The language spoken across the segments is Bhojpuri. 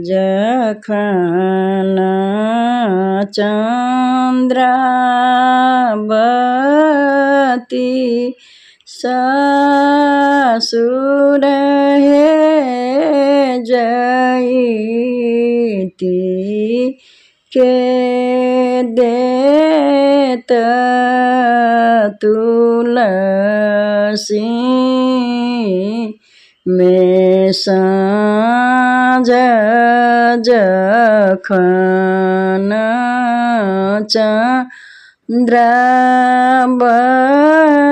जखन चंद्रावती ससुर हे जयती के देत तुलसी में साँझ जखन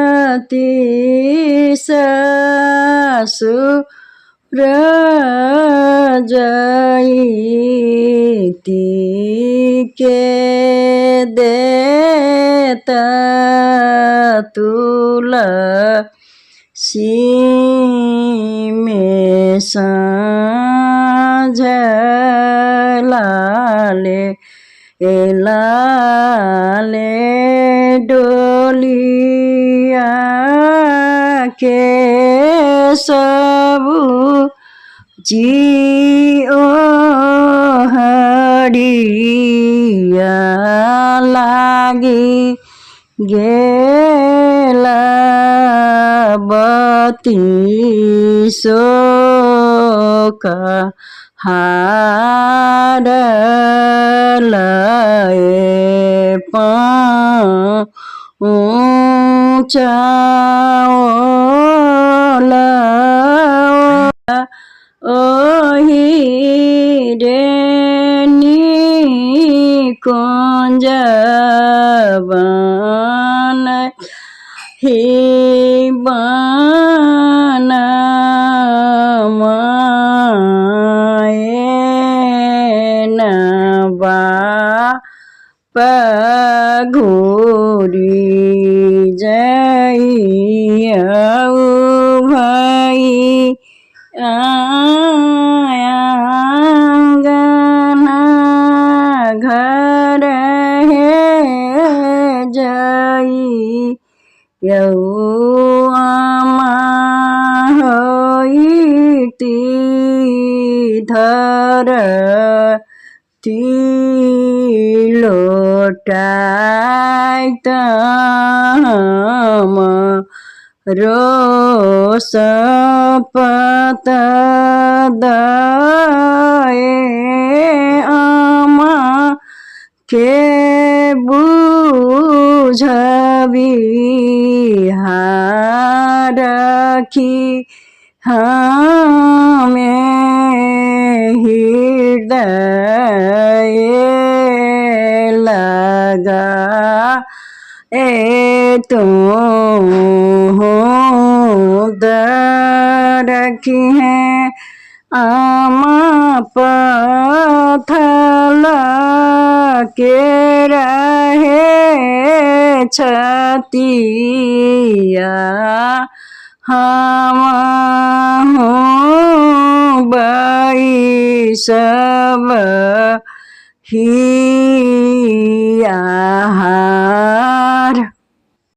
चंद्रावती ससुर जयती के देत तुलसी में साँझ लाले लाले डोलिया के सबु जियो हरिया लागी गेला बती का हार लए पाँचाओ ओही रेनी कुंजवन ही बना पघोरी जइयऊ भाई आंगना घर है जइयऊ आमा होइती धरती लोटाइत रोस पत दए आमा के बुझबी हारखी हमें हृदय लगा तुम रखी है आमा पथल के रहे छतिया हम सब हिया